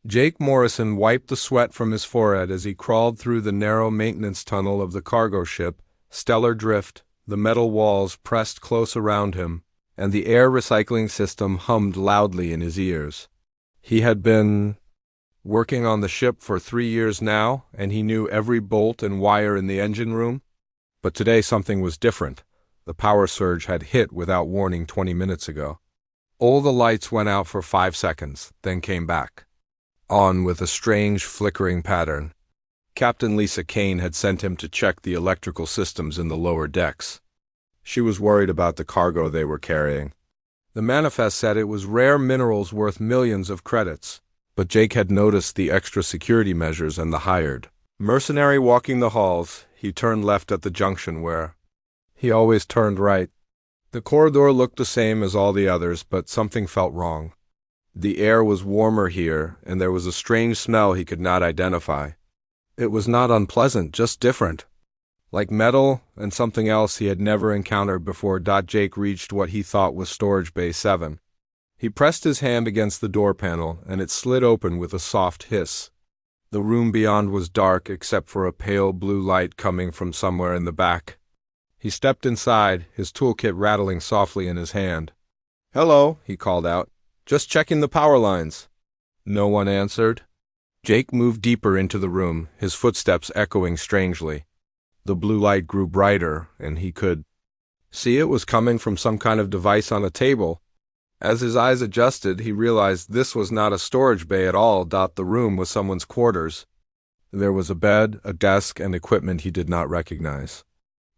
Jake Morrison wiped the sweat from his forehead as he crawled through the narrow maintenance tunnel of the cargo ship. Stellar drift, the metal walls pressed close around him, and the air recycling system hummed loudly in his ears. He had been working on the ship for 3 years now, and he knew every bolt and wire in the engine room. But today something was different. The power surge had hit without warning 20 minutes ago. All the lights went out for 5 seconds, then came back, on with a strange flickering pattern. Captain Lisa Kane had sent him to check the electrical systems in the lower decks. She was worried about the cargo they were carrying. The manifest said it was rare minerals worth millions of credits, but Jake had noticed the extra security measures and the hired mercenary walking the halls. He turned left at the junction where he always turned right. The corridor looked the same as all the others, but something felt wrong. The air was warmer here, and there was a strange smell he could not identify. It was not unpleasant, just different. Like metal and something else he had never encountered before. Jake reached what he thought was Storage Bay 7. He pressed his hand against the door panel, and it slid open with a soft hiss. The room beyond was dark except for a pale blue light coming from somewhere in the back. He stepped inside, his toolkit rattling softly in his hand. "Hello," he called out. "Just checking the power lines." No one answered. Jake moved deeper into the room, his footsteps echoing strangely. The blue light grew brighter, and he could see it was coming from some kind of device on a table. As his eyes adjusted, he realized this was not a storage bay at all. The room was someone's quarters. There was a bed, a desk, and equipment he did not recognize.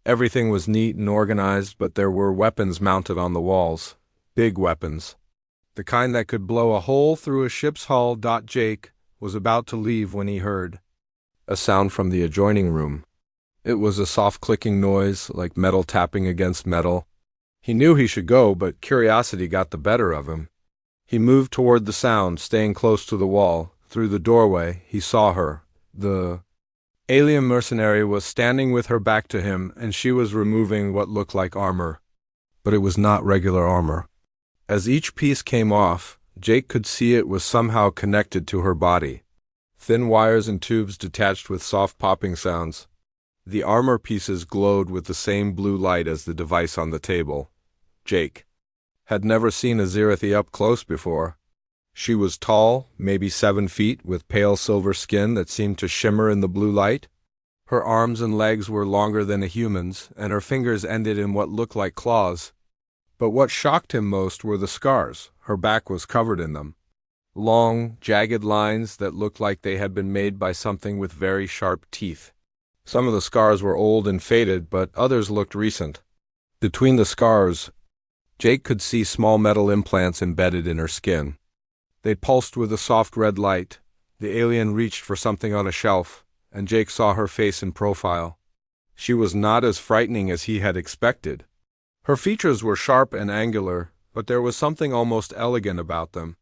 Everything was neat and organized, but there were weapons mounted on the walls. Big weapons. The kind that could blow a hole through a ship's hull. Jake was about to leave when he heard a sound from the adjoining room. It was a soft clicking noise, like metal tapping against metal. He knew he should go, but curiosity got the better of him. He moved toward the sound, staying close to the wall. Through the doorway, he saw her. The alien mercenary was standing with her back to him, and she was removing what looked like armor. But it was not regular armor. As each piece came off, Jake could see it was somehow connected to her body. Thin wires and tubes detached with soft popping sounds. The armor pieces glowed with the same blue light as the device on the table. Jake had never seen a Zerathi up close before. She was tall, maybe 7 feet, with pale silver skin that seemed to shimmer in the blue light. Her arms and legs were longer than a human's, and her fingers ended in what looked like claws. But what shocked him most were the scars. Her back was covered in them. Long, jagged lines that looked like they had been made by something with very sharp teeth. Some of the scars were old and faded, but others looked recent. Between the scars, Jake could see small metal implants embedded in her skin. They pulsed with a soft red light. The alien reached for something on a shelf, and Jake saw her face in profile. She was not as frightening as he had expected. Her features were sharp and angular, but there was something almost elegant about them.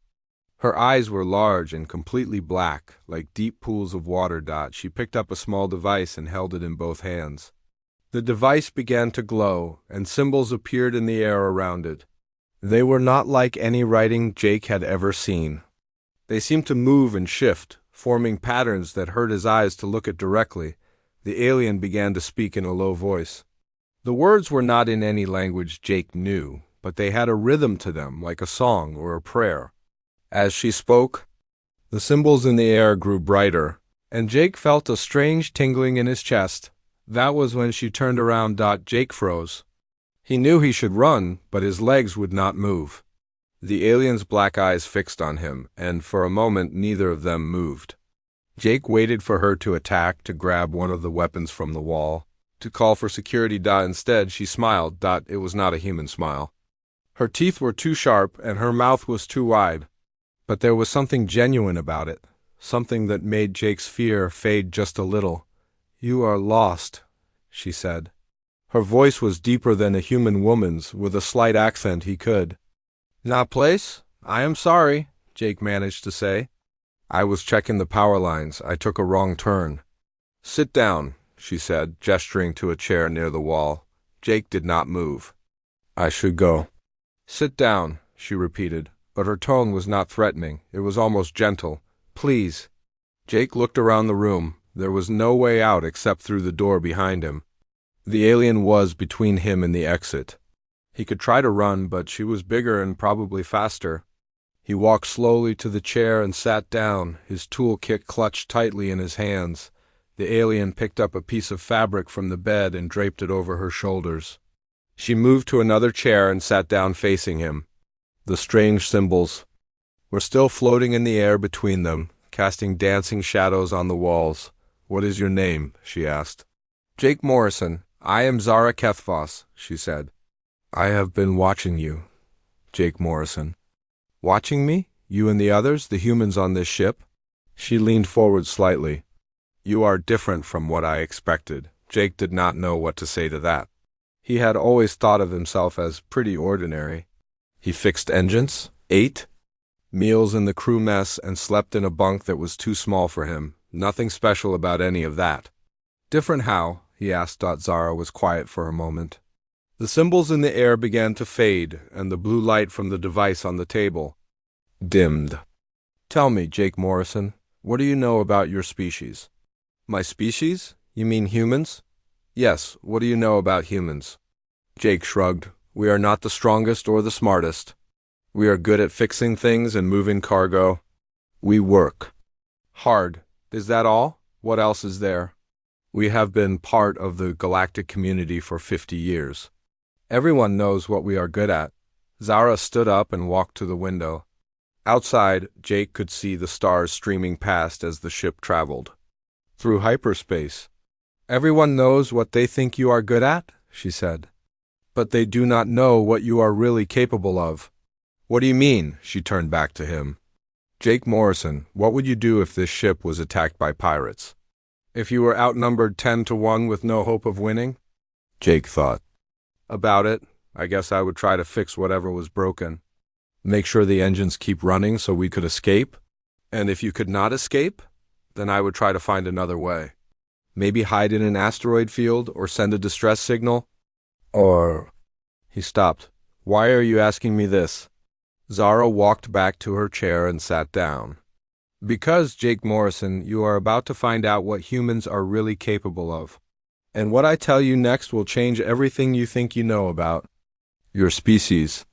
Her eyes were large and completely black, like deep pools of water. She picked up a small device and held it in both hands. The device began to glow, and symbols appeared in the air around it. They were not like any writing Jake had ever seen. They seemed to move and shift, forming patterns that hurt his eyes to look at directly. The alien began to speak in a low voice. The words were not in any language Jake knew, but they had a rhythm to them, like a song or a prayer. As she spoke, the symbols in the air grew brighter, and Jake felt a strange tingling in his chest. That was when she turned around. Jake froze. He knew he should run, but his legs would not move. The alien's black eyes fixed on him, and for a moment neither of them moved. Jake waited for her to attack, to grab one of the weapons from the wall, to call for security. Instead, she smiled. It was not a human smile. Her teeth were too sharp, and her mouth was too wide. But there was something genuine about it, something that made Jake's fear fade just a little. "You are lost," she said. Her voice was deeper than a human woman's, with a slight accent he could. "Not place? I am sorry," Jake managed to say. "I was checking the power lines. I took a wrong turn." "Sit down," she said, gesturing to a chair near the wall. Jake did not move. "I should go." "Sit down," she repeated, but her tone was not threatening. It was almost gentle, Please. Jake looked around the room. There was no way out except through the door behind him. The alien was between him and the exit. He could try to run, but she was bigger and probably faster. He walked slowly to the chair and sat down, his toolkit clutched tightly in his hands. The alien picked up a piece of fabric from the bed and draped it over her shoulders. She moved to another chair and sat down facing him. The strange symbols were still floating in the air between them, casting dancing shadows on the walls. "What is your name?" she asked. "Jake Morrison. I am Zara Kethvos," she said. "I have been watching you, Jake Morrison." "Watching me? You and the others, the humans on this ship?" She leaned forward slightly. "You are different from what I expected." Jake did not know what to say to that. He had always thought of himself as pretty ordinary. He fixed engines, ate meals in the crew mess, and slept in a bunk that was too small for him. Nothing special about any of that. "Different how?" he asked. Zara was quiet for a moment. The symbols in the air began to fade, and the blue light from the device on the table dimmed. "Tell me, Jake Morrison, what do you know about your species?" "My species? You mean humans?" "Yes, what do you know about humans?" Jake shrugged. "We are not the strongest or the smartest. We are good at fixing things and moving cargo. We work hard. Is that all? What else is there?" "We have been part of the galactic community for 50 years. Everyone knows what we are good at." Zara stood up and walked to the window. Outside, Jake could see the stars streaming past as the ship traveled through hyperspace. "Everyone knows what they think you are good at," she said. "But they do not know what you are really capable of." "What do you mean?" She turned back to him. "Jake Morrison, what would you do if this ship was attacked by pirates? If you were outnumbered 10-1 with no hope of winning?" Jake thought about it. "I guess I would try to fix whatever was broken. Make sure the engines keep running so we could escape. And if you could not escape, then I would try to find another way. Maybe hide in an asteroid field or send a distress signal. Or..." He stopped. "Why are you asking me this?" Zara walked back to her chair and sat down. "Because, Jake Morrison, you are about to find out what humans are really capable of. And what I tell you next will change everything you think you know about your species."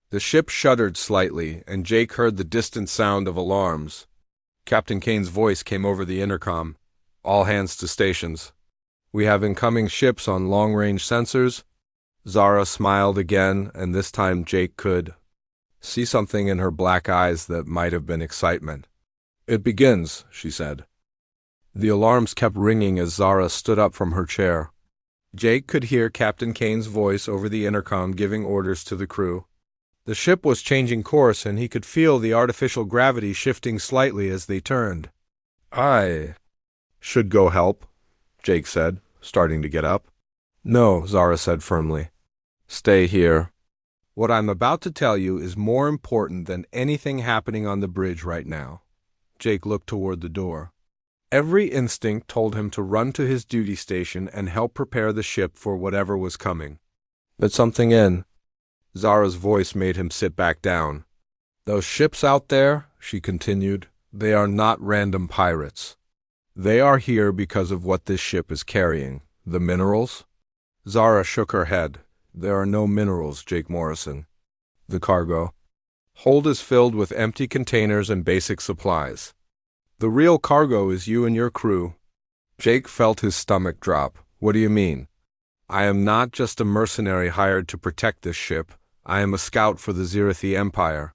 The ship shuddered slightly, and Jake heard the distant sound of alarms. Captain Kane's voice came over the intercom. "All hands to stations. We have incoming ships on long-range sensors." Zara smiled again, and this time Jake could see something in her black eyes that might have been excitement. "It begins," she said. The alarms kept ringing as Zara stood up from her chair. Jake could hear Captain Kane's voice over the intercom giving orders to the crew. The ship was changing course, and he could feel the artificial gravity shifting slightly as they turned. "I should go help," Jake said, starting to get up. "No," Zara said firmly. "Stay here. What I'm about to tell you is more important than anything happening on the bridge right now." Jake looked toward the door. Every instinct told him to run to his duty station and help prepare the ship for whatever was coming. "Let something in." Zara's voice made him sit back down. "Those ships out there," she continued, "they are not random pirates. They are here because of what this ship is carrying. The minerals?" Zara shook her head. "There are no minerals, Jake Morrison. The cargo hold is filled with empty containers and basic supplies. The real cargo is you and your crew." Jake felt his stomach drop. "What do you mean?" "I am not just a mercenary hired to protect this ship. I am a scout for the Zirithi Empire.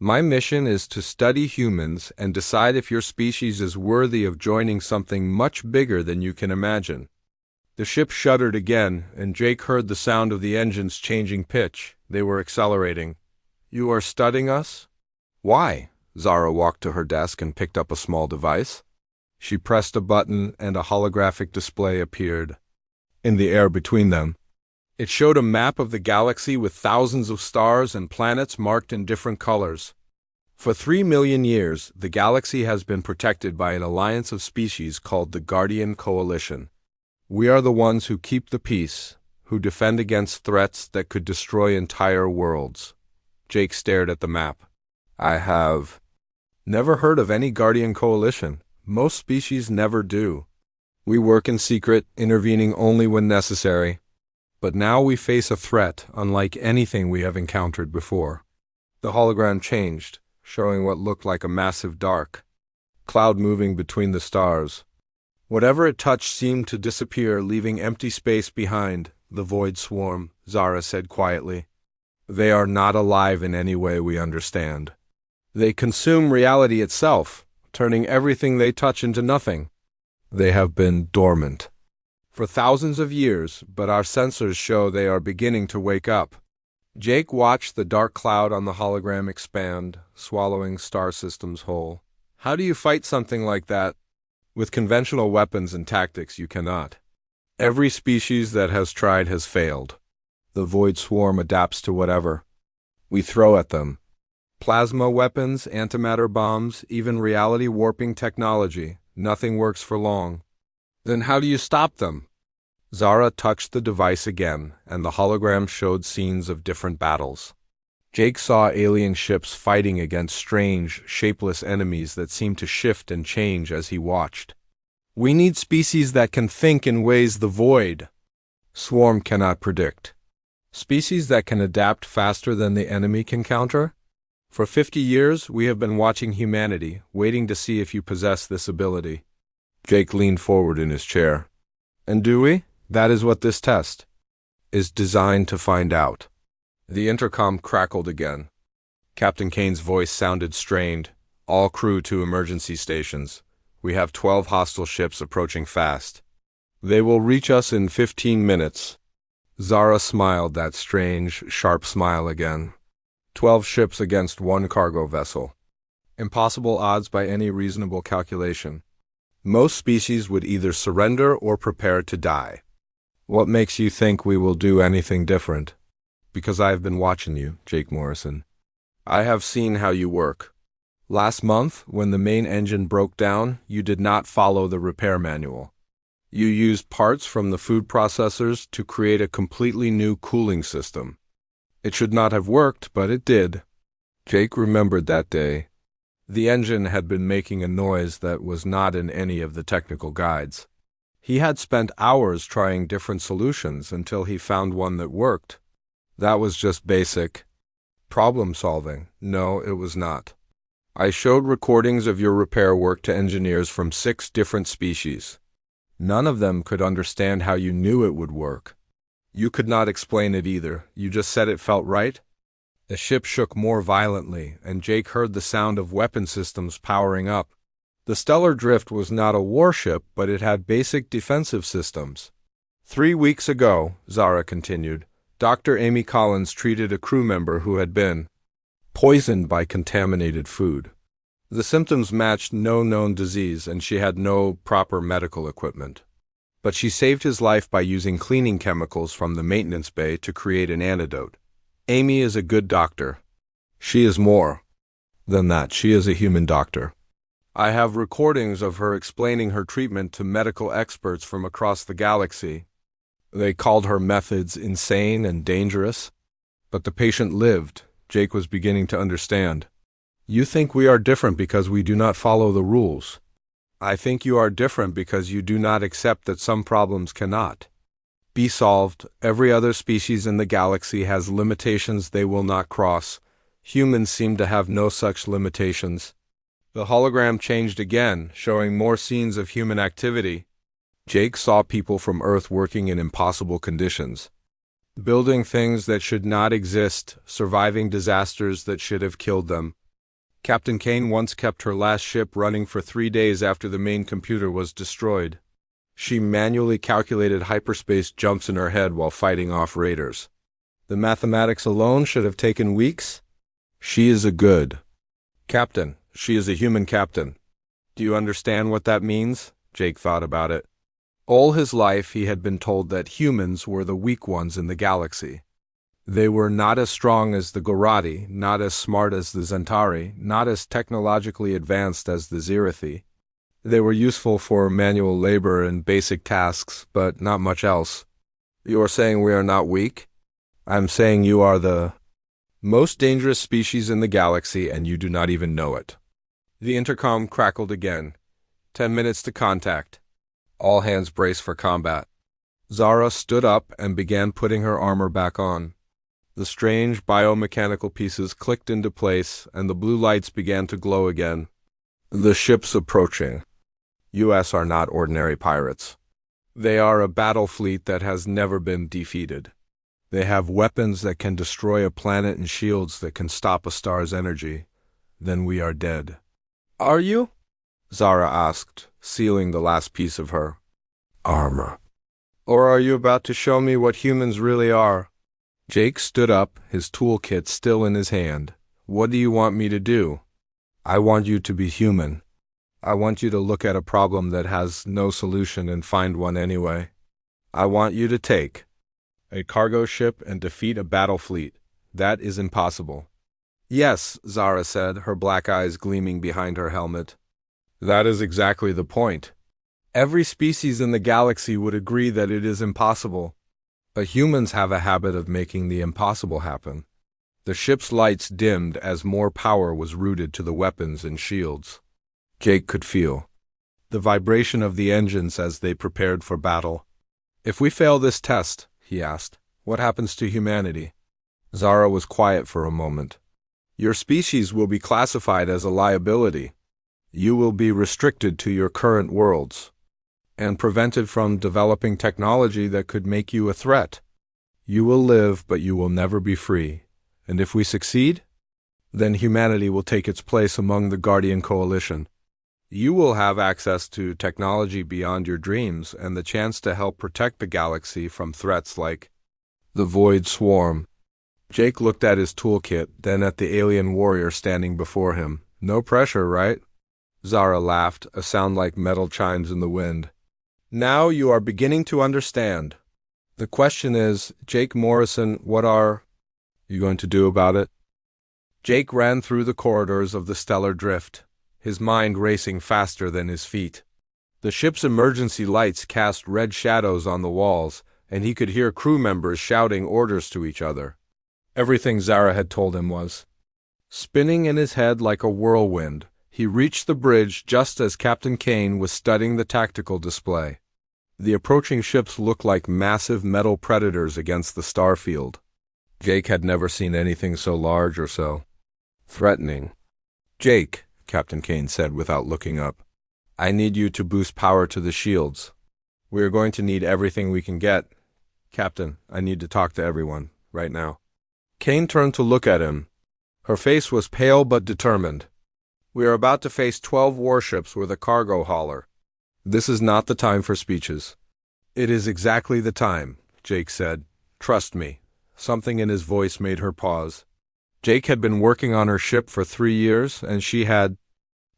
My mission is to study humans and decide if your species is worthy of joining something much bigger than you can imagine." The ship shuddered again, and Jake heard the sound of the engines changing pitch. They were accelerating. "You are studying us?" "Why?" Zara walked to her desk and picked up a small device. She pressed a button, and a holographic display appeared in the air between them. It showed a map of the galaxy with thousands of stars and planets marked in different colors. For 3 million years, the galaxy has been protected by an alliance of species called the Guardian Coalition. We are the ones who keep the peace, who defend against threats that could destroy entire worlds. Jake stared at the map. "I have Never heard of any guardian coalition. Most species never do. We work in secret, intervening only when necessary. But now we face a threat unlike anything we have encountered before. The hologram changed, showing what looked like a massive dark cloud moving between the stars. Whatever it touched seemed to disappear, leaving empty space behind. The void swarm, Zara said quietly. They are not alive in any way we understand. They consume reality itself, turning everything they touch into nothing. They have been dormant for thousands of years, but our sensors show they are beginning to wake up. Jake watched the dark cloud on the hologram expand, swallowing star systems whole. How do you fight something like that? With conventional weapons and tactics, you cannot. Every species that has tried has failed. The void swarm adapts to whatever we throw at them. Plasma weapons, antimatter bombs, even reality warping technology. Nothing works for long. Then how do you stop them? Zara touched the device again, and the hologram showed scenes of different battles. Jake saw alien ships fighting against strange, shapeless enemies that seemed to shift and change as he watched. We need species that can think in ways the void swarm cannot predict. Species that can adapt faster than the enemy can counter? For 50 years, we have been watching humanity, waiting to see if you possess this ability. Jake leaned forward in his chair. And do we? That is what this test is designed to find out. The intercom crackled again. Captain Kane's voice sounded strained. All crew to emergency stations. We have 12 hostile ships approaching fast. They will reach us in 15 minutes. Zara smiled that strange, sharp smile again. 12 ships against one cargo vessel. Impossible odds by any reasonable calculation. Most species would either surrender or prepare to die. What makes you think we will do anything different? Because I have been watching you, Jake Morrison. I have seen how you work. Last month, when the main engine broke down, you did not follow the repair manual. You used parts from the food processors to create a completely new cooling system. It should not have worked, but it did. Jake remembered that day. The engine had been making a noise that was not in any of the technical guides. He had spent hours trying different solutions until he found one that worked. That was just basic problem solving. No, it was not. I showed recordings of your repair work to engineers from 6 different species. None of them could understand how you knew it would work. You could not explain it either. You just said it felt right. The ship shook more violently, and Jake heard the sound of weapon systems powering up. The stellar drift was not a warship, but it had basic defensive systems. 3 weeks ago, Zara continued, Dr. Amy Collins treated a crew member who had been poisoned by contaminated food. The symptoms matched no known disease, and she had no proper medical equipment. But she saved his life by using cleaning chemicals from the maintenance bay to create an antidote. Amy is a good doctor. She is more than that. She is a human doctor. I have recordings of her explaining her treatment to medical experts from across the galaxy. They called her methods insane and dangerous. But the patient lived. Jake was beginning to understand. You think we are different because we do not follow the rules. I think you are different because you do not accept that some problems cannot be solved. Every other species in the galaxy has limitations they will not cross. Humans seem to have no such limitations. The hologram changed again, showing more scenes of human activity. Jake saw people from Earth working in impossible conditions, building things that should not exist, surviving disasters that should have killed them. Captain Kane once kept her last ship running for 3 days after the main computer was destroyed. She manually calculated hyperspace jumps in her head while fighting off raiders. The mathematics alone should have taken weeks. She is a good captain. She is a human captain. Do you understand what that means? Jake thought about it. All his life he had been told that humans were the weak ones in the galaxy. They were not as strong as the Gorati, not as smart as the Zentari, not as technologically advanced as the Zirathi. They were useful for manual labor and basic tasks, but not much else. You are saying we are not weak? I'm saying you are the most dangerous species in the galaxy, and you do not even know it. The intercom crackled again. 10 minutes to contact. All hands brace for combat. Zara stood up and began putting her armor back on. The strange biomechanical pieces clicked into place, and the blue lights began to glow again. The ship's approaching. US are not ordinary pirates. They are a battle fleet that has never been defeated. They have weapons that can destroy a planet and shields that can stop a star's energy. Then we are dead. Are you? Zara asked, sealing the last piece of her armor. Or are you about to show me what humans really are? Jake stood up, his toolkit still in his hand. What do you want me to do? I want you to be human. I want you to look at a problem that has no solution and find one anyway. I want you to take a cargo ship and defeat a battle fleet. That is impossible. Yes, Zara said, her black eyes gleaming behind her helmet. That is exactly the point. Every species in the galaxy would agree that it is impossible. But humans have a habit of making the impossible happen. The ship's lights dimmed as more power was routed to the weapons and shields. Jake could feel the vibration of the engines as they prepared for battle. If we fail this test, he asked, what happens to humanity? Zara was quiet for a moment. Your species will be classified as a liability. You will be restricted to your current worlds and prevented from developing technology that could make you a threat. You will live, but you will never be free. And if we succeed, then humanity will take its place among the Guardian Coalition. You will have access to technology beyond your dreams and the chance to help protect the galaxy from threats like the Void Swarm. Jake looked at his toolkit, then at the alien warrior standing before him. No pressure, right? Zara laughed, a sound like metal chimes in the wind. Now you are beginning to understand. The question is, Jake Morrison, what are you going to do about it? Jake ran through the corridors of the stellar drift, his mind racing faster than his feet. The ship's emergency lights cast red shadows on the walls, and he could hear crew members shouting orders to each other. Everything Zara had told him was spinning in his head like a whirlwind. He reached the bridge just as Captain Kane was studying the tactical display. The approaching ships looked like massive metal predators against the star field. Jake had never seen anything so large or so threatening. Jake, Captain Kane said without looking up, I need you to boost power to the shields. We are going to need everything we can get. Captain, I need to talk to everyone, right now. Kane turned to look at him. Her face was pale but determined. We are about to face 12 warships with a cargo hauler. This is not the time for speeches. It is exactly the time, Jake said. Trust me. Something in his voice made her pause. Jake had been working on her ship for 3 years, and she had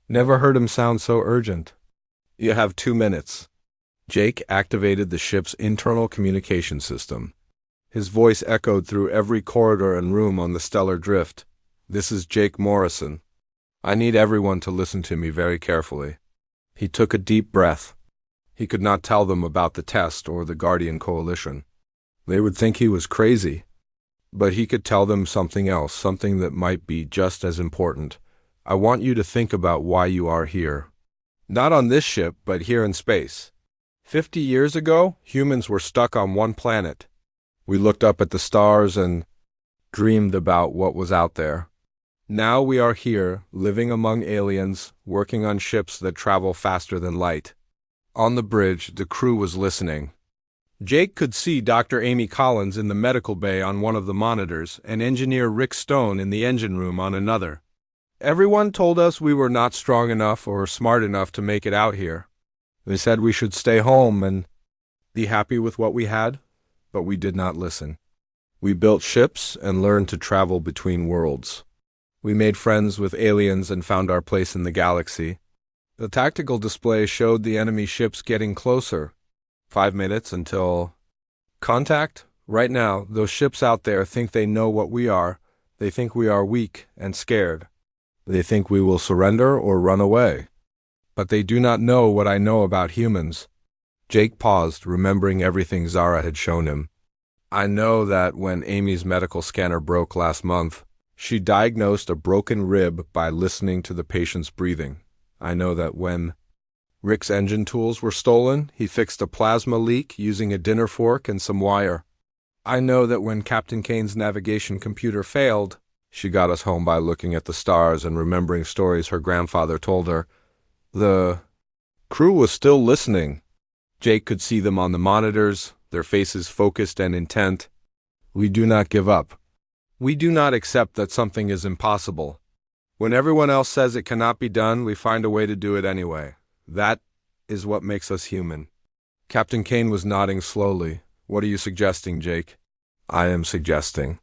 never heard him sound so urgent. You have 2 minutes. Jake activated the ship's internal communication system. His voice echoed through every corridor and room on the stellar drift. This is Jake Morrison. I need everyone to listen to me very carefully. He took a deep breath. He could not tell them about the test or the Guardian Coalition. They would think he was crazy. But he could tell them something else, something that might be just as important. I want you to think about why you are here. Not on this ship, but here in space. 50 years ago, humans were stuck on one planet. We looked up at the stars and dreamed about what was out there. Now we are here, living among aliens, working on ships that travel faster than light. On the bridge, the crew was listening. Jake could see Dr. Amy Collins in the medical bay on one of the monitors, and Engineer Rick Stone in the engine room on another. Everyone told us we were not strong enough or smart enough to make it out here. They said we should stay home and be happy with what we had, but we did not listen. We built ships and learned to travel between worlds. We made friends with aliens and found our place in the galaxy. The tactical display showed the enemy ships getting closer. 5 minutes until contact. Right now, those ships out there think they know what we are. They think we are weak and scared. They think we will surrender or run away. But they do not know what I know about humans. Jake paused, remembering everything Zara had shown him. I know that when Amy's medical scanner broke last month, She diagnosed a broken rib by listening to the patient's breathing. I know that when Rick's engine tools were stolen, he fixed a plasma leak using a dinner fork and some wire. I know that when Captain Kane's navigation computer failed, she got us home by looking at the stars and remembering stories her grandfather told her. The crew was still listening. Jake could see them on the monitors, their faces focused and intent. We do not give up. We do not accept that something is impossible. When everyone else says it cannot be done, we find a way to do it anyway. That is what makes us human. Captain Kane was nodding slowly. What are you suggesting, Jake? I am suggesting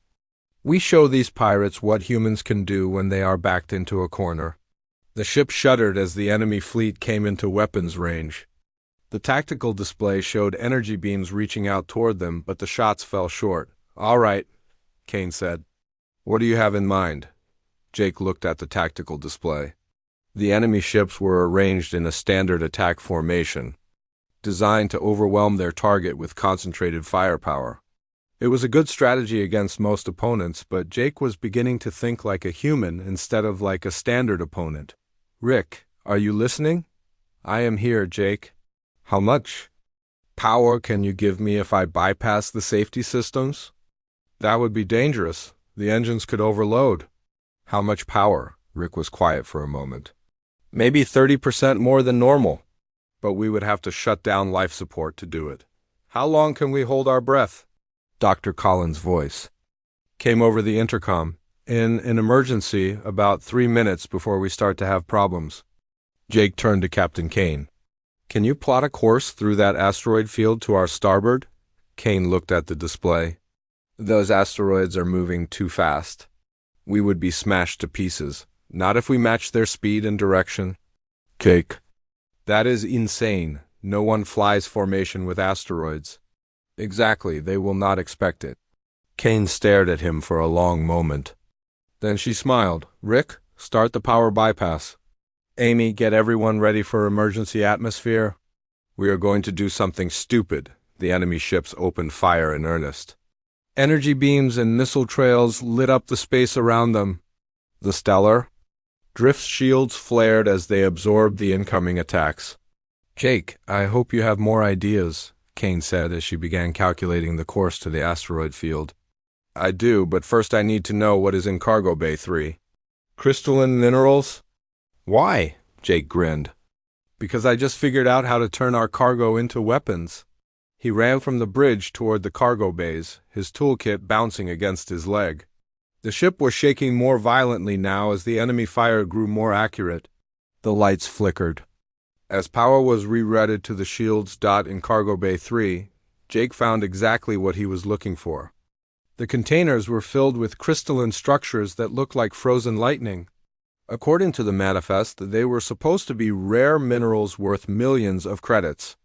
we show these pirates what humans can do when they are backed into a corner. The ship shuddered as the enemy fleet came into weapons range. The tactical display showed energy beams reaching out toward them, but the shots fell short. All right, Kane said. What do you have in mind? Jake looked at the tactical display. The enemy ships were arranged in a standard attack formation, designed to overwhelm their target with concentrated firepower. It was a good strategy against most opponents, but Jake was beginning to think like a human instead of like a standard opponent. Rick, are you listening? I am here, Jake. How much power can you give me if I bypass the safety systems? That would be dangerous. The engines could overload. How much power? Rick was quiet for a moment. Maybe 30% more than normal, but we would have to shut down life support to do it. How long can we hold our breath? Dr. Collins' voice came over the intercom. In an emergency, about 3 minutes before we start to have problems. Jake turned to Captain Kane. Can you plot a course through that asteroid field to our starboard? Kane looked at the display. Those asteroids are moving too fast. We would be smashed to pieces. Not if we match their speed and direction. Jake. That is insane. No one flies formation with asteroids. Exactly, they will not expect it. Kane stared at him for a long moment. Then she smiled. Rick, start the power bypass. Amy, get everyone ready for emergency atmosphere. We are going to do something stupid. The enemy ships opened fire in earnest. Energy beams and missile trails lit up the space around them. The stellar drift shields flared as they absorbed the incoming attacks. Jake, I hope you have more ideas, Kane said as she began calculating the course to the asteroid field. I do, but first I need to know what is in Cargo Bay 3. Crystalline minerals? Why? Jake grinned. Because I just figured out how to turn our cargo into weapons. He ran from the bridge toward the cargo bays, his toolkit bouncing against his leg. The ship was shaking more violently now as the enemy fire grew more accurate. The lights flickered. As power was rerouted to the shields in Cargo Bay 3, Jake found exactly what he was looking for. The containers were filled with crystalline structures that looked like frozen lightning. According to the manifest, they were supposed to be rare minerals worth millions of credits.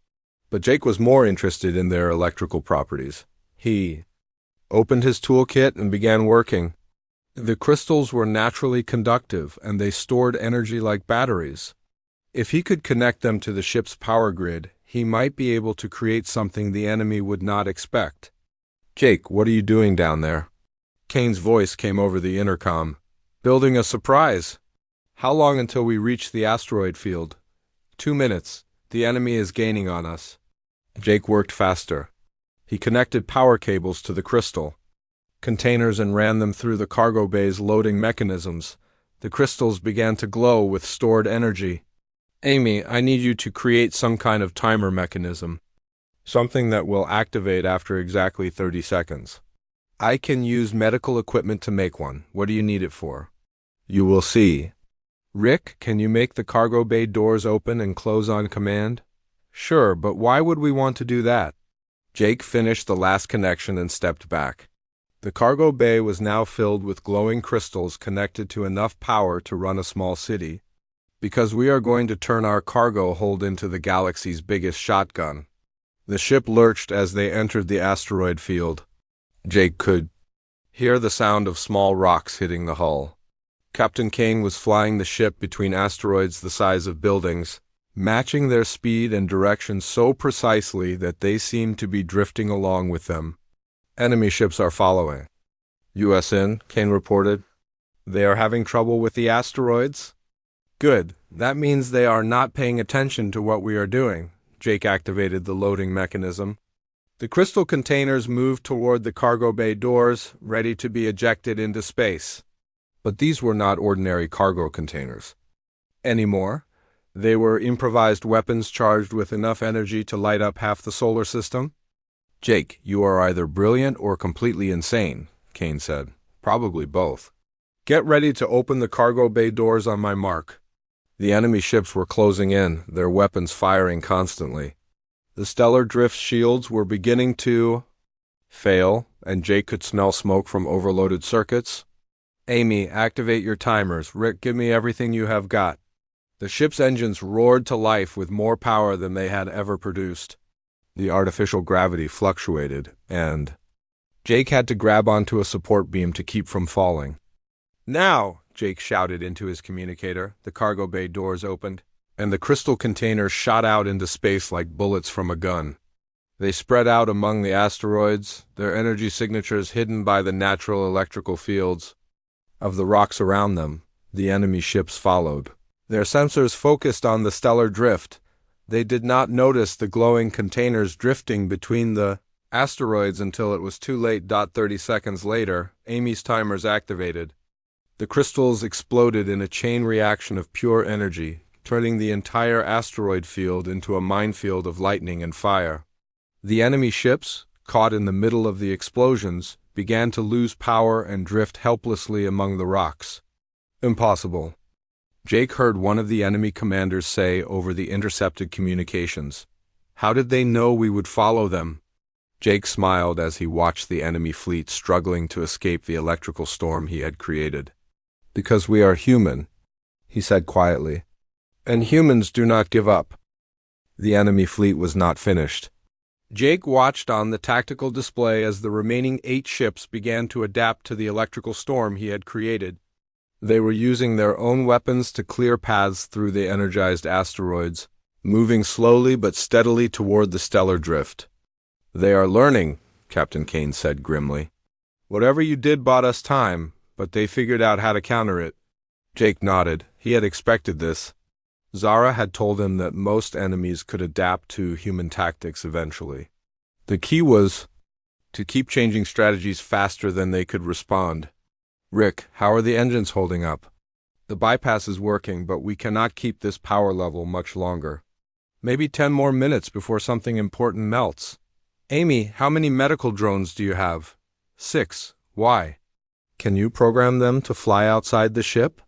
But Jake was more interested in their electrical properties. He opened his toolkit and began working. The crystals were naturally conductive, and they stored energy like batteries. If he could connect them to the ship's power grid, he might be able to create something the enemy would not expect. Jake, what are you doing down there? Kane's voice came over the intercom. Building a surprise. How long until we reach the asteroid field? 2 minutes. The enemy is gaining on us. Jake worked faster. He connected power cables to the crystal containers and ran them through the cargo bay's loading mechanisms. The crystals began to glow with stored energy. Amy, I need you to create some kind of timer mechanism. Something that will activate after exactly 30 seconds. I can use medical equipment to make one. What do you need it for? You will see. Rick, can you make the cargo bay doors open and close on command? Sure, but why would we want to do that? Jake finished the last connection and stepped back. The cargo bay was now filled with glowing crystals connected to enough power to run a small city. Because we are going to turn our cargo hold into the galaxy's biggest shotgun. The ship lurched as they entered the asteroid field. Jake could hear the sound of small rocks hitting the hull. Captain Kane was flying the ship between asteroids the size of buildings, matching their speed and direction so precisely that they seemed to be drifting along with them. Enemy ships are following. U.S. in, Kane reported. They are having trouble with the asteroids? Good. That means they are not paying attention to what we are doing. Jake activated the loading mechanism. The crystal containers moved toward the cargo bay doors, ready to be ejected into space. But these were not ordinary cargo containers anymore. They were improvised weapons charged with enough energy to light up half the solar system. Jake, you are either brilliant or completely insane, Kane said. Probably both. Get ready to open the cargo bay doors on my mark. The enemy ships were closing in, their weapons firing constantly. The stellar drift shields were beginning to fail, and Jake could smell smoke from overloaded circuits. Amy, activate your timers. Rick, give me everything you have got. The ship's engines roared to life with more power than they had ever produced. The artificial gravity fluctuated, and Jake had to grab onto a support beam to keep from falling. Now, Jake shouted into his communicator. The cargo bay doors opened, and the crystal containers shot out into space like bullets from a gun. They spread out among the asteroids, their energy signatures hidden by the natural electrical fields of the rocks around them. The enemy ships followed. Their sensors focused on the stellar drift. They did not notice the glowing containers drifting between the asteroids until it was too late. 30 seconds later, Amy's timers activated. The crystals exploded in a chain reaction of pure energy, turning the entire asteroid field into a minefield of lightning and fire. The enemy ships, caught in the middle of the explosions, began to lose power and drift helplessly among the rocks. Impossible. Jake heard one of the enemy commanders say over the intercepted communications. How did they know we would follow them? Jake smiled as he watched the enemy fleet struggling to escape the electrical storm he had created. Because we are human, he said quietly. And humans do not give up. The enemy fleet was not finished. Jake watched on the tactical display as the remaining 8 ships began to adapt to the electrical storm he had created. They were using their own weapons to clear paths through the energized asteroids, moving slowly but steadily toward the stellar drift. They are learning, Captain Kane said grimly. Whatever you did bought us time, but they figured out how to counter it. Jake nodded. He had expected this. Zara had told him that most enemies could adapt to human tactics eventually. The key was to keep changing strategies faster than they could respond. Rick, how are the engines holding up? The bypass is working, but we cannot keep this power level much longer. Maybe 10 more minutes before something important melts. Amy, how many medical drones do you have? 6. Why? Can you program them to fly outside the ship?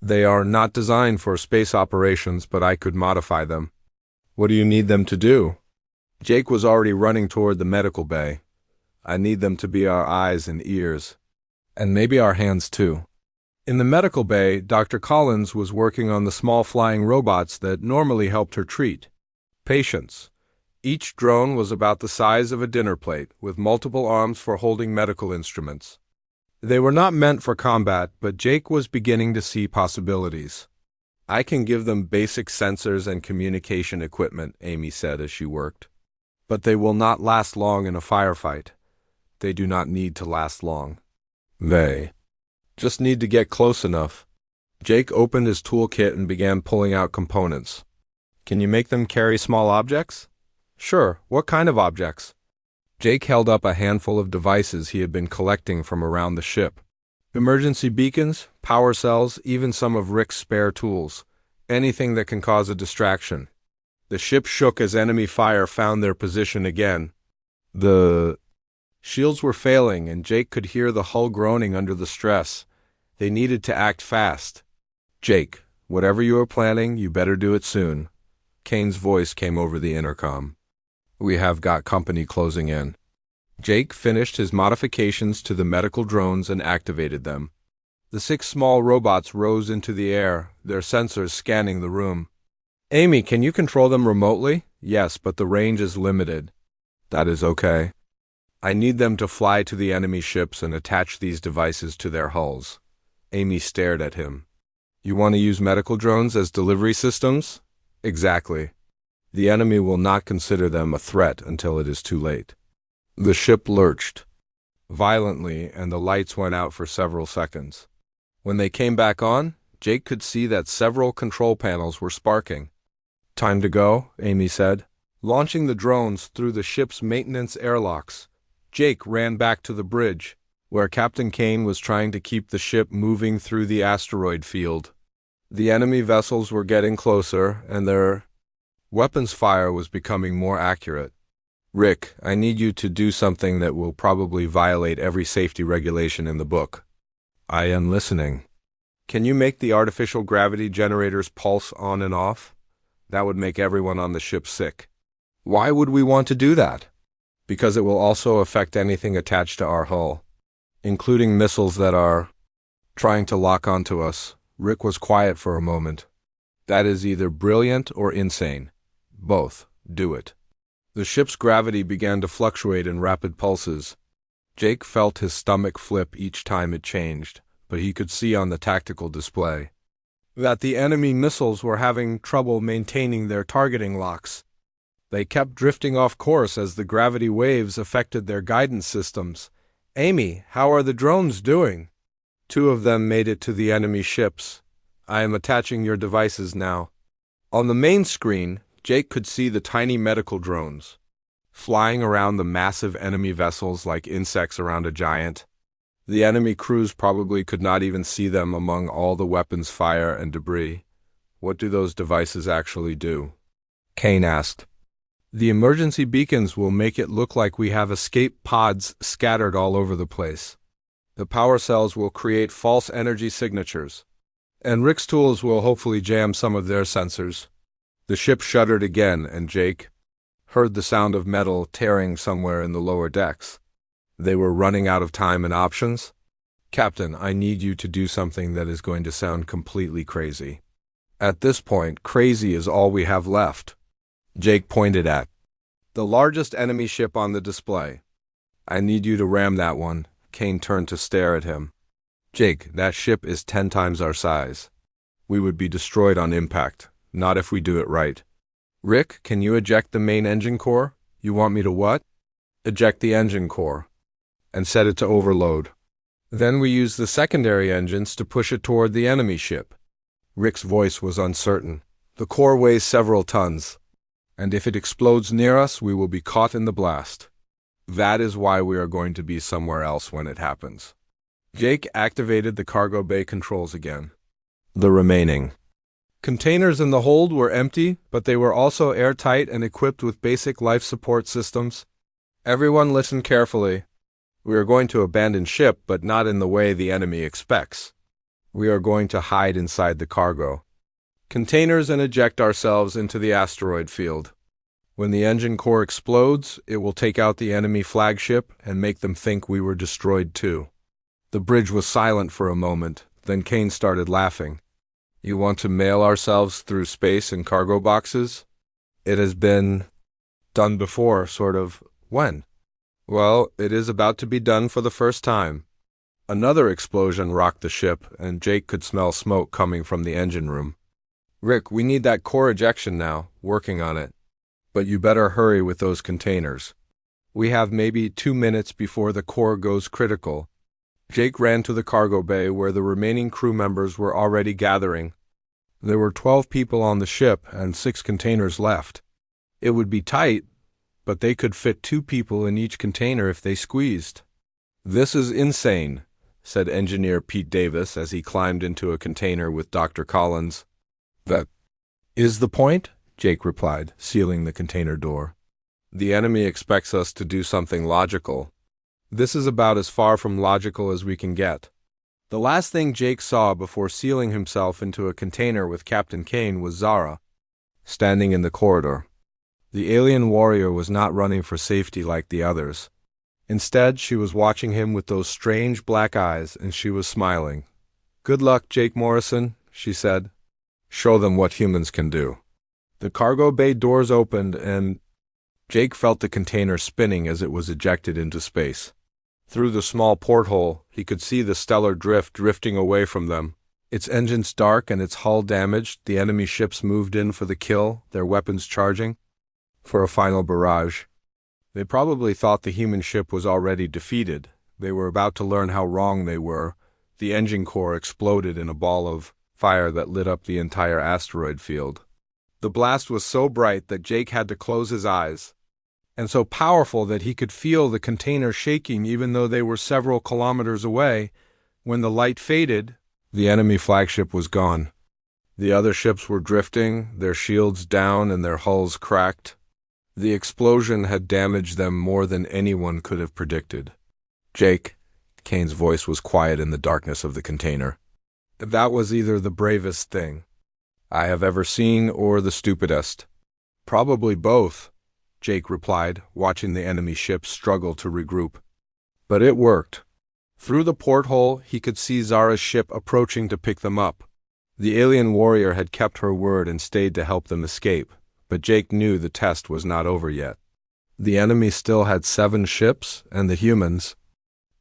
They are not designed for space operations, but I could modify them. What do you need them to do? Jake was already running toward the medical bay. I need them to be our eyes and ears. And maybe our hands too. In the medical bay, Dr. Collins was working on the small flying robots that normally helped her treat patients. Each drone was about the size of a dinner plate, with multiple arms for holding medical instruments. They were not meant for combat, but Jake was beginning to see possibilities. I can give them basic sensors and communication equipment, Amy said as she worked. But they will not last long in a firefight. They do not need to last long. They just need to get close enough. Jake opened his toolkit and began pulling out components. Can you make them carry small objects? Sure. What kind of objects? Jake held up a handful of devices he had been collecting from around the ship. Emergency beacons, power cells, even some of Rick's spare tools. Anything that can cause a distraction. The ship shook as enemy fire found their position again. The shields were failing, and Jake could hear the hull groaning under the stress. They needed to act fast. Jake, whatever you are planning, you better do it soon. Kane's voice came over the intercom. We have got company closing in. Jake finished his modifications to the medical drones and activated them. The 6 small robots rose into the air, their sensors scanning the room. Amy, can you control them remotely? Yes, but the range is limited. That is okay. I need them to fly to the enemy ships and attach these devices to their hulls. Amy stared at him. You want to use medical drones as delivery systems? Exactly. The enemy will not consider them a threat until it is too late. The ship lurched violently, and the lights went out for several seconds. When they came back on, Jake could see that several control panels were sparking. "Time to go," Amy said. Launching the drones through the ship's maintenance airlocks, Jake ran back to the bridge, where Captain Kane was trying to keep the ship moving through the asteroid field. The enemy vessels were getting closer, and their weapons fire was becoming more accurate. "Rick, I need you to do something that will probably violate every safety regulation in the book." "I am listening." "Can you make the artificial gravity generators pulse on and off? That would make everyone on the ship sick." "Why would we want to do that?" "Because it will also affect anything attached to our hull, including missiles that are trying to lock onto us." Rick was quiet for a moment. "That is either brilliant or insane. Both. Do it." The ship's gravity began to fluctuate in rapid pulses. Jake felt his stomach flip each time it changed, but he could see on the tactical display that the enemy missiles were having trouble maintaining their targeting locks. They kept drifting off course as the gravity waves affected their guidance systems. "Amy, how are the drones doing?" "Two of them made it to the enemy ships. I am attaching your devices now." On the main screen, Jake could see the tiny medical drones flying around the massive enemy vessels like insects around a giant. The enemy crews probably could not even see them among all the weapons fire and debris. "What do those devices actually do?" Kane asked. "The emergency beacons will make it look like we have escape pods scattered all over the place. The power cells will create false energy signatures, and Rick's tools will hopefully jam some of their sensors." The ship shuddered again, and Jake heard the sound of metal tearing somewhere in the lower decks. They were running out of time and options. "Captain, I need you to do something that is going to sound completely crazy." "At this point, crazy is all we have left." Jake pointed at the largest enemy ship on the display. "I need you to ram that one." Kane turned to stare at him. "Jake, that ship is 10 times our size. We would be destroyed on impact, not if we do it right." "Rick, can you eject the main engine core?" "You want me to what?" "Eject the engine core and set it to overload. Then we use the secondary engines to push it toward the enemy ship." Rick's voice was uncertain. "The core weighs several tons, and if it explodes near us, we will be caught in the blast. That is why we are going to be somewhere else when it happens." Jake activated the cargo bay controls again. The remaining containers in the hold were empty, but they were also airtight and equipped with basic life support systems. "Everyone listen carefully. We are going to abandon ship, but not in the way the enemy expects. We are going to hide inside the cargo containers and eject ourselves into the asteroid field. When the engine core explodes, it will take out the enemy flagship and make them think we were destroyed too." The bridge was silent for a moment, then Kane started laughing. "You want to mail ourselves through space in cargo boxes? It has been done before, sort of." "When?" "Well, it is about to be done for the first time." Another explosion rocked the ship, and Jake could smell smoke coming from the engine room. "Rick, we need that core ejection now. Working on it. But you better hurry with those containers. We have maybe 2 minutes before the core goes critical." Jake ran to the cargo bay where the remaining crew members were already gathering. There were 12 people on the ship and 6 containers left. It would be tight, but they could fit 2 people in each container if they squeezed. "This is insane," said Engineer Pete Davis as he climbed into a container with Dr. Collins. "That is the point," Jake replied, sealing the container door. "The enemy expects us to do something logical. This is about as far from logical as we can get." The last thing Jake saw before sealing himself into a container with Captain Kane was Zara, standing in the corridor. The alien warrior was not running for safety like the others. Instead, she was watching him with those strange black eyes, and she was smiling. "Good luck, Jake Morrison," she said. "Show them what humans can do." The cargo bay doors opened, and Jake felt the container spinning as it was ejected into space. Through the small porthole, he could see the stellar drift drifting away from them. Its engines dark and its hull damaged, the enemy ships moved in for the kill, their weapons charging for a final barrage. They probably thought the human ship was already defeated. They were about to learn how wrong they were. The engine core exploded in a ball of fire that lit up the entire asteroid field. The blast was so bright that Jake had to close his eyes, and so powerful that he could feel the container shaking even though they were several kilometers away. When the light faded, the enemy flagship was gone. The other ships were drifting, their shields down and their hulls cracked. The explosion had damaged them more than anyone could have predicted. Jake, Kane's voice was quiet in the darkness of the container. That was either the bravest thing I have ever seen or the stupidest. Probably both, Jake replied, watching the enemy ships struggle to regroup. But it worked. Through the porthole, he could see Zara's ship approaching to pick them up. The alien warrior had kept her word and stayed to help them escape, but Jake knew the test was not over yet. The enemy still had 7 ships, and the humans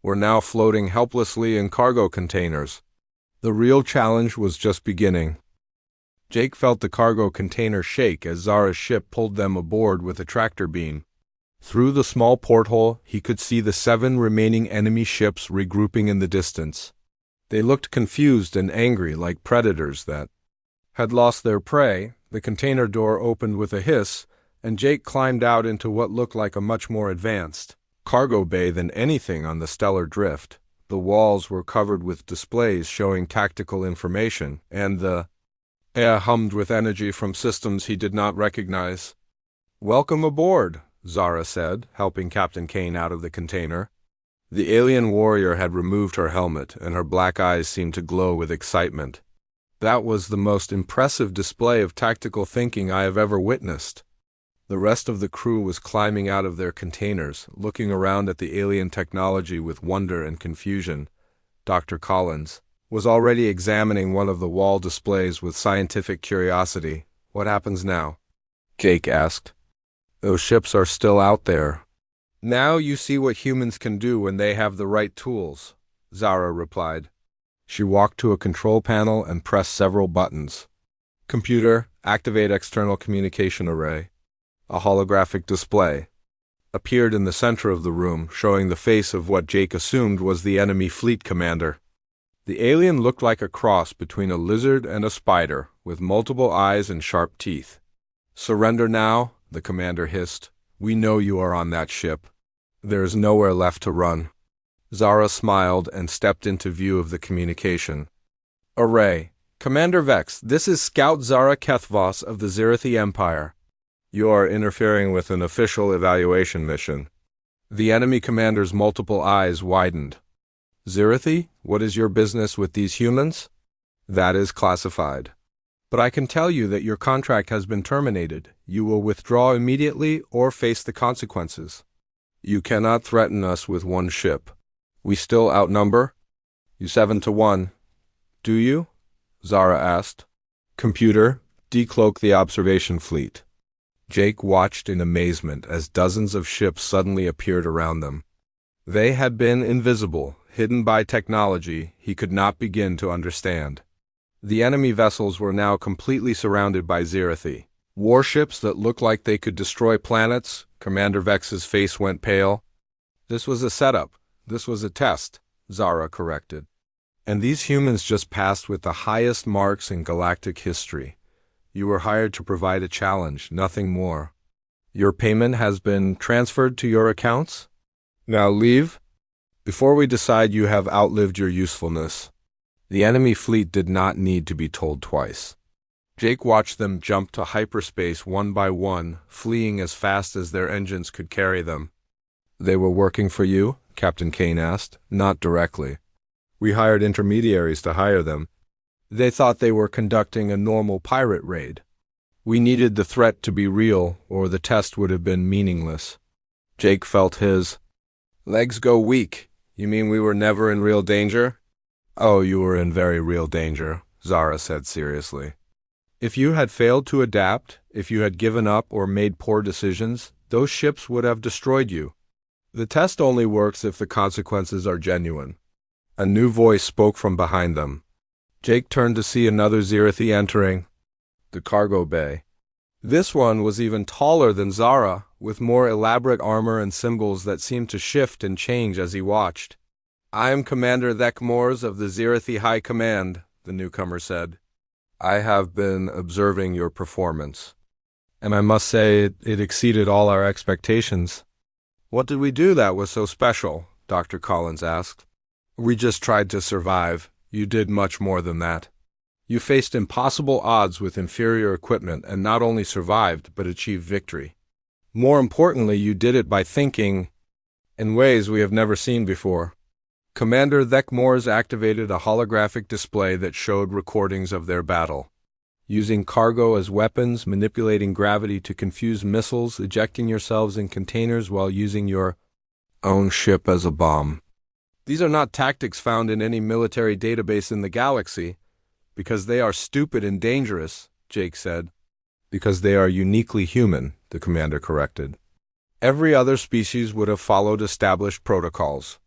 were now floating helplessly in cargo containers. The real challenge was just beginning. Jake felt the cargo container shake as Zara's ship pulled them aboard with a tractor beam. Through the small porthole, he could see the 7 remaining enemy ships regrouping in the distance. They looked confused and angry, like predators that had lost their prey. The container door opened with a hiss, and Jake climbed out into what looked like a much more advanced cargo bay than anything on the stellar drift. The walls were covered with displays showing tactical information, and the air hummed with energy from systems he did not recognize. "Welcome aboard," Zara said, helping Captain Kane out of the container. The alien warrior had removed her helmet, and her black eyes seemed to glow with excitement. That was the most impressive display of tactical thinking I have ever witnessed. The rest of the crew was climbing out of their containers, looking around at the alien technology with wonder and confusion. Dr. Collins was already examining one of the wall displays with scientific curiosity. "What happens now?" Jake asked. "Those ships are still out there. Now you see what humans can do when they have the right tools," Zara replied. She walked to a control panel and pressed several buttons. "Computer, activate external communication array." A holographic display appeared in the center of the room, showing the face of what Jake assumed was the enemy fleet commander. The alien looked like a cross between a lizard and a spider, with multiple eyes and sharp teeth. "Surrender now," the commander hissed. "We know you are on that ship. There is nowhere left to run." Zara smiled and stepped into view of the communication array. "Commander Vex, this is Scout Zara Kethvos of the Zirithi Empire. You are interfering with an official evaluation mission." The enemy commander's multiple eyes widened. "Zirithi, what is your business with these humans?" "That is classified. But I can tell you that your contract has been terminated. You will withdraw immediately or face the consequences. You cannot threaten us with 1 ship. We still outnumber you 7-1. Do you?" Zara asked. "Computer, decloak the observation fleet." Jake watched in amazement as dozens of ships suddenly appeared around them. They had been invisible, hidden by technology he could not begin to understand. The enemy vessels were now completely surrounded by Zirithi. Warships that looked like they could destroy planets. Commander Vex's face went pale. "This was a setup. This was a test," Zara corrected. "And these humans just passed with the highest marks in galactic history. You were hired to provide a challenge, nothing more. Your payment has been transferred to your accounts. Now leave, before we decide you have outlived your usefulness." The enemy fleet did not need to be told twice. Jake watched them jump to hyperspace one by one, fleeing as fast as their engines could carry them. "They were working for you?" Captain Kane asked. "Not directly. We hired intermediaries to hire them. They thought they were conducting a normal pirate raid. We needed the threat to be real, or the test would have been meaningless." Jake felt his legs go weak. "You mean we were never in real danger?" "Oh, you were in very real danger," Zara said seriously. "If you had failed to adapt, if you had given up or made poor decisions, those ships would have destroyed you. The test only works if the consequences are genuine." A new voice spoke from behind them. Jake turned to see another Zirithi entering the cargo bay. This one was even taller than Zara, with more elaborate armor and symbols that seemed to shift and change as he watched. I am Commander Thekmors of the Zirathi High Command, the newcomer said. I have been observing your performance, and I must say it exceeded all our expectations. What did we do that was so special? Dr. Collins asked. We just tried to survive. You did much more than that. You faced impossible odds with inferior equipment and not only survived, but achieved victory. More importantly, you did it by thinking in ways we have never seen before. Commander Thekmors activated a holographic display that showed recordings of their battle. Using cargo as weapons, manipulating gravity to confuse missiles, ejecting yourselves in containers while using your own ship as a bomb. These are not tactics found in any military database in the galaxy, because they are stupid and dangerous, Jake said. Because they are uniquely human, the commander corrected. Every other species would have followed established protocols.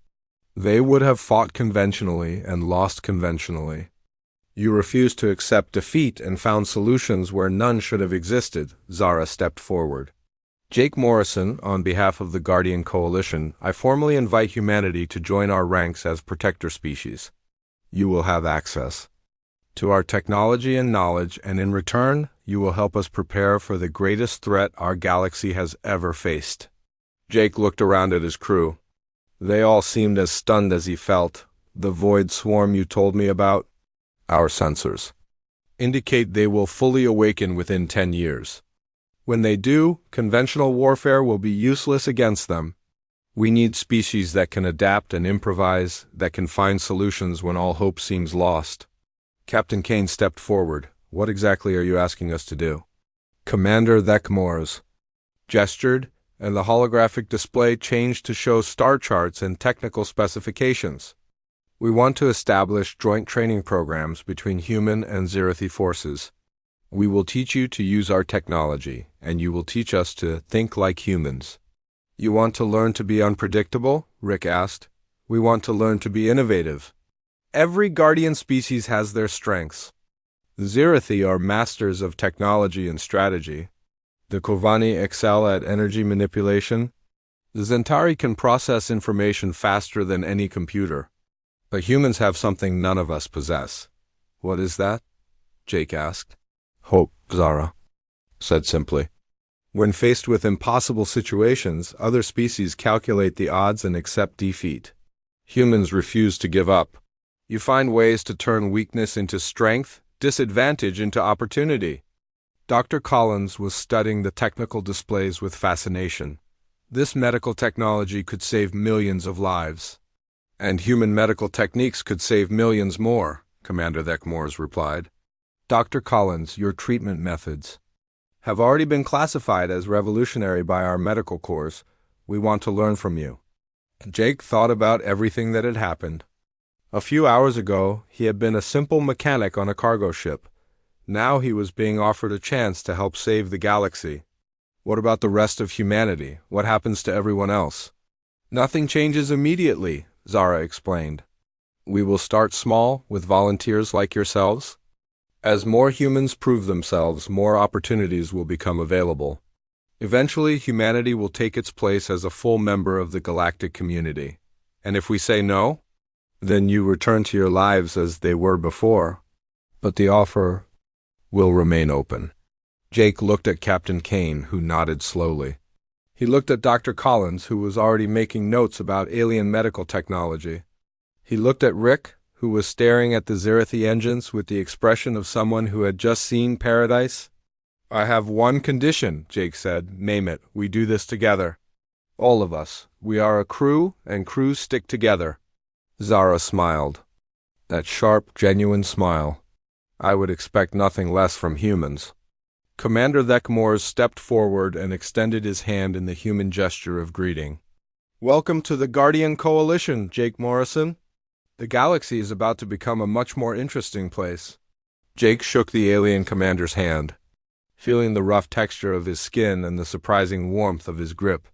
They would have fought conventionally and lost conventionally. You refused to accept defeat and found solutions where none should have existed, Zara stepped forward. Jake Morrison, on behalf of the Guardian Coalition, I formally invite humanity to join our ranks as protector species. You will have access to our technology and knowledge, and in return, you will help us prepare for the greatest threat our galaxy has ever faced. Jake looked around at his crew. They all seemed as stunned as he felt. The void swarm you told me about? Our sensors indicate they will fully awaken within 10 years. When they do, conventional warfare will be useless against them. We need species that can adapt and improvise, that can find solutions when all hope seems lost. Captain Kane stepped forward. What exactly are you asking us to do? Commander Thekmors gestured, and the holographic display changed to show star charts and technical specifications. We want to establish joint training programs between human and Zirathi forces. We will teach you to use our technology, and you will teach us to think like humans. You want to learn to be unpredictable? Rick asked. We want to learn to be innovative. Every Guardian species has their strengths. The Zirathi are masters of technology and strategy. The Kovani excel at energy manipulation. The Zentari can process information faster than any computer. But humans have something none of us possess. What is that? Jake asked. Hope, Zara said simply. When faced with impossible situations, other species calculate the odds and accept defeat. Humans refuse to give up. You find ways to turn weakness into strength, disadvantage into opportunity. Dr. Collins was studying the technical displays with fascination. This medical technology could save millions of lives. And human medical techniques could save millions more, Commander Thekmors replied. Dr. Collins, your treatment methods have already been classified as revolutionary by our medical corps. We want to learn from you. Jake thought about everything that had happened. A few hours ago, he had been a simple mechanic on a cargo ship. Now he was being offered a chance to help save the galaxy. What about the rest of humanity? What happens to everyone else? Nothing changes immediately, Zara explained. We will start small, with volunteers like yourselves. As more humans prove themselves, more opportunities will become available. Eventually, humanity will take its place as a full member of the galactic community. And if we say no, then you return to your lives as they were before. But the offer will remain open. Jake looked at Captain Kane, who nodded slowly. He looked at Dr. Collins, who was already making notes about alien medical technology. He looked at Rick, who was staring at the Zirathi engines with the expression of someone who had just seen paradise. I have one condition, Jake said. Name it. We do this together. All of us. We are a crew, and crews stick together. Zara smiled. That sharp, genuine smile. I would expect nothing less from humans. Commander Thekmors stepped forward and extended his hand in the human gesture of greeting. Welcome to the Guardian Coalition, Jake Morrison. The galaxy is about to become a much more interesting place. Jake shook the alien commander's hand, feeling the rough texture of his skin and the surprising warmth of his grip.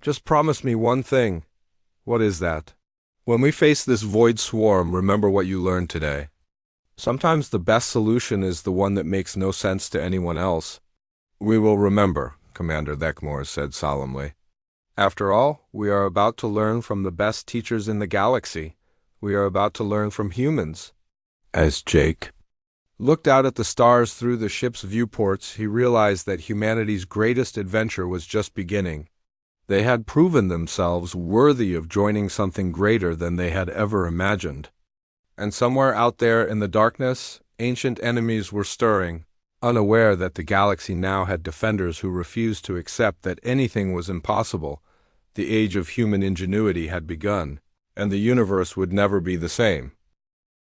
Just promise me one thing. What is that? When we face this void swarm, remember what you learned today. Sometimes the best solution is the one that makes no sense to anyone else. We will remember, Commander Thekmors said solemnly. After all, we are about to learn from the best teachers in the galaxy. We are about to learn from humans. As Jake looked out at the stars through the ship's viewports, he realized that humanity's greatest adventure was just beginning. They had proven themselves worthy of joining something greater than they had ever imagined. And somewhere out there in the darkness, ancient enemies were stirring, unaware that the galaxy now had defenders who refused to accept that anything was impossible. The age of human ingenuity had begun, and the universe would never be the same.